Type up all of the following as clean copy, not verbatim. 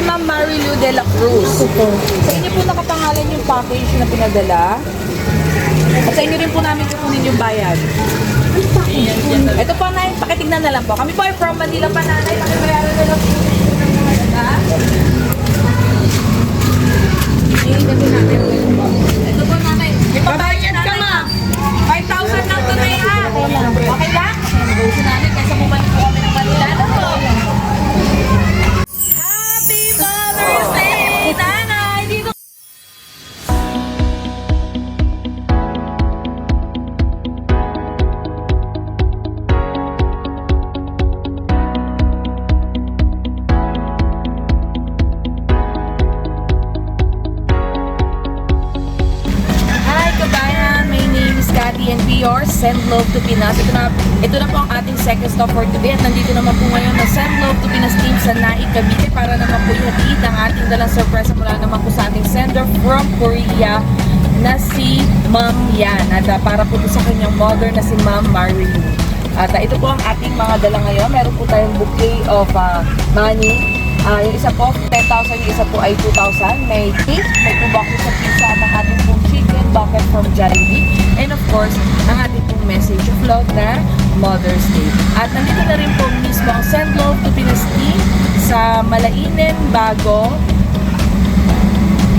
si Ma'am Marilu de la Cruz. Sa inyo po nakapangalan yung package na pinadala. At sa inyo rin po namin kukunin yung bayad. Ito po, Nay, pakitignan na lang po. Kami po ay from Manila pa, Nanay. Pakibayaran na lang po. Ito po, Nanay. May pabayad ka, Ma'am. 5,000 lang to, Nay, ha? Okay lang? Si Nanay, kaysa bumalik po kami ng Manila. Ano po? Happy Mother's Day, Nanay! Dito. And we are Send Love to Pinas. Ito na po ang ating second stop for today. At nandito naman po ngayon na Send Love to Pinas team sa Naik, Cavite para naman po ihatid ang ating dalang surprise mula naman po sa ating sender from Korea na si Ma'am Yan. At para po sa kanyang mother na si Ma'am Marilu. At ito po ang ating mga dala ngayon. Meron po tayong bouquet of money. Yung isa po, 10,000. Yung isa po ay 2,000. May cake, may 2 boxes of pizza at ang ating pong chicken bucket from Jollibee. And of course, ang ating pong message of love na Mother's Day. At nandito na rin po mismo ang Send Love to Pinas team sa Malainen, Bago,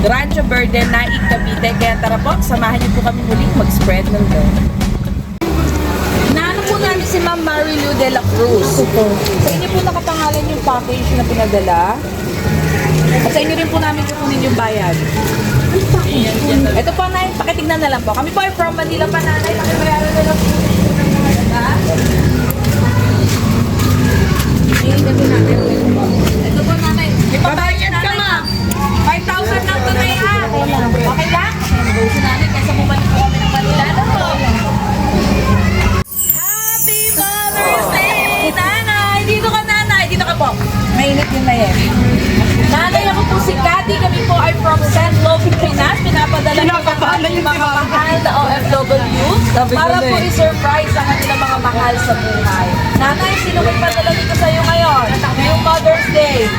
Rancho Verde, Naik, Cavite. Kaya tara po, samahan niyo po kami muling mag-spread ng love. Naano po namin si Ma'am Marilu de la Cruz. Sa inyo po nakapangalan yung package na pinadala. At sa inyo rin po namin kukunin yung bayad. Ito po, Nay, pakitignan na lang po. Kami po ay from Manila pa, Nanay. Pakibayaran na lang po. Ito po, Nanay. May pabayad ka, Ma'am. 5,000 lang to, Nay, ha? Okay lang? Si Nanay, kaysa bumalik po kami ng Manila. Ano po? Happy Mother's Day, Nanay! Dito ka, Nanay. Dito ka po. Mainit yun na yan. Nanay, ako po si Cathy. Kami po ay from Send Love to Pinas. Pinapadala ko ng ating mga mahal na OFW para po i-surprise ang kanilang mga mahal sa buhay. Nanay, sino may padala dito sa'yo ngayon? Ngayong Mother's Day.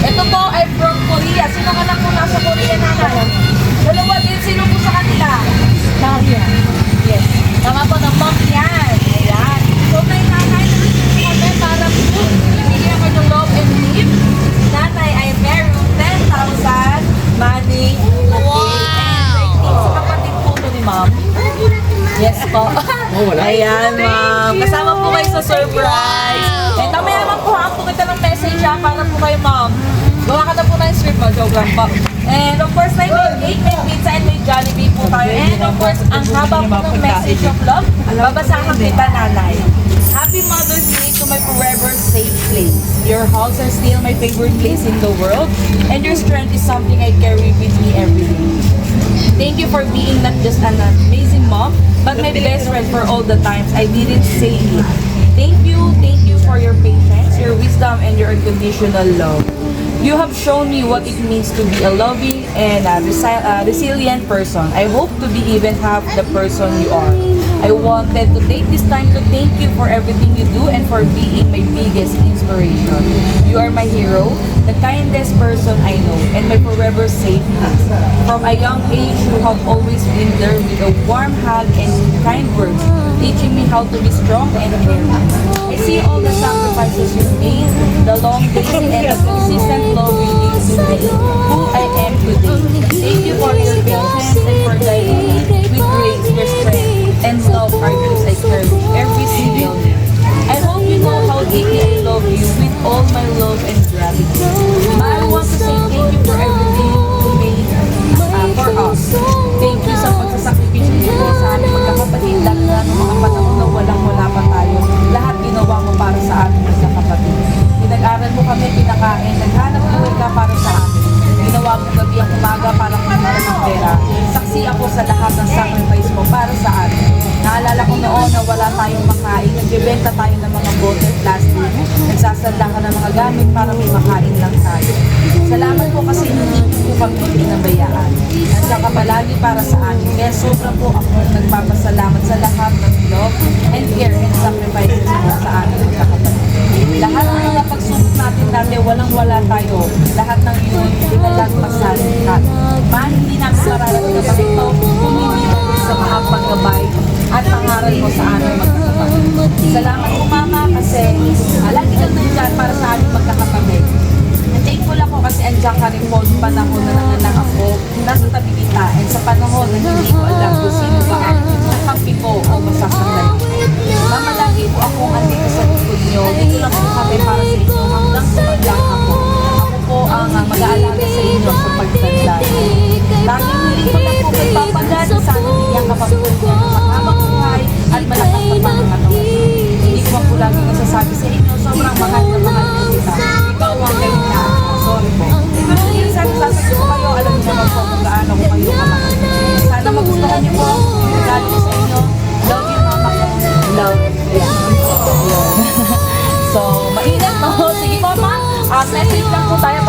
Ito po ay from Korea. Sino ka na po nasa Korea, Nanay? Dalawa din. Sino po sa kanila? Yes. Tama po ng Ma'am Yan. Ayan. So, may Nanay na kami para po ibigyan ko ng love and gift. Nanay ay meron 10,000 money. Wow! Sa kapatid po ito ni Ma'am. Yes po. Ayan, Ma'am. Kasama po kayo sa surprise. And mayaman po ha po kita ng message ha para po kayo, Ma'am. Gawa ka na po ng script mo. Joke lang po. And of course, may cake, may pizza, and may Jollibee po tayo. And of course, ang haba po ng message of love, babasahan kita, Nanay. Happy Mother's Day to my forever safe place. Your hugs are still my favorite place in the world, and your strength is something I carry with me every day. Thank you for being not just an amazing mom, but my best friend for all the times I didn't say it. Thank you for your patience, your wisdom, and your unconditional love. You have shown me what it means to be a loving and resilient person. I hope to be even half the person you are. I wanted to take this time to thank you for everything you do and for being my biggest inspiration. You are my hero, the kindest person I know, and my forever safe place. From a young age, you have always been there with a warm hug and kind words, teaching me how to be strong and caring. I see all the sacrifices you made, the long days, and the consistent love you gave to me, who I am today. Thank you for your patience and for guiding me with grace, your strength, and love are gifts I cherish every single day. I hope you know how deeply I love you with all my love and gratitude. I want to say thank you for everything you made for us. Thank you sa pagsasakripisyo niyo po sa aming magkakapatid, lalo na ng mga panahon na walang-wala pa tayo. Lahat ginawa mo para sa aming magkakapatid. Pinag-aral mo kami, pinakain, naghanap buhay ka para sa amin. Ginawa mo gabi ang umaga para kumita ng pera. Saksi ako sa lahat ng sacrifice mo para sa atin. Naalala ko noon na wala tayong makain, nagbibenta tayo ng mga bottle plastic, nagsasanda ka ng mga gamit para may makain lang tayo. Salamat po kasi hindi ko kang pinabayaan. Nandiyan ka palagi para sa akin. Kaya sobra po ako nagpapasalamat sa lahat ng love and care and sacrifices mo sa akin magkakapatid. Lahat ng mga pagsubok natin dati, walang-wala tayo. Lahat ng yun, pinalagpasan ka. Hindi namin mararating na ito kung hindi mo sa mga paggabay at pangaral mo sa aming magkakapatid. Salamat po mama kasi lagi kang nandiyan para sa aming magkakapatid. And thankful ako kasi andyan ka rin po sa panahon na nanganak ako, nasa tabi kita, and sa panahon na hindi ko alam kung sino ba ang kakampi ko o masasaktan ko. Mama, lagi po akong andito sa likod niyo. Dito lang po kami para sa inyo hanggang sumaglang ako. Ako po ang mag-aalaga sa inyo sa pagtanda. Tanging hindi ko lang po magpapagal sa niyang kapamilya niya ng mahabang buhay at malakas na pangangatawan. Hindi ko po lagi masasabi sa inyo, sobrang mahal na mahal ko kita. Ikaw ang kayo na. Sorry po. Pero minsan, sasagot ko kayo, alam niyo naman po kung gaano ko kayo kamahal. Sana magustuhan niyo po ang regalo ko sa inyo. Love you, mama ko. Love. Ayan. So, mainit, no? Sige po, ma. Message lang po tayo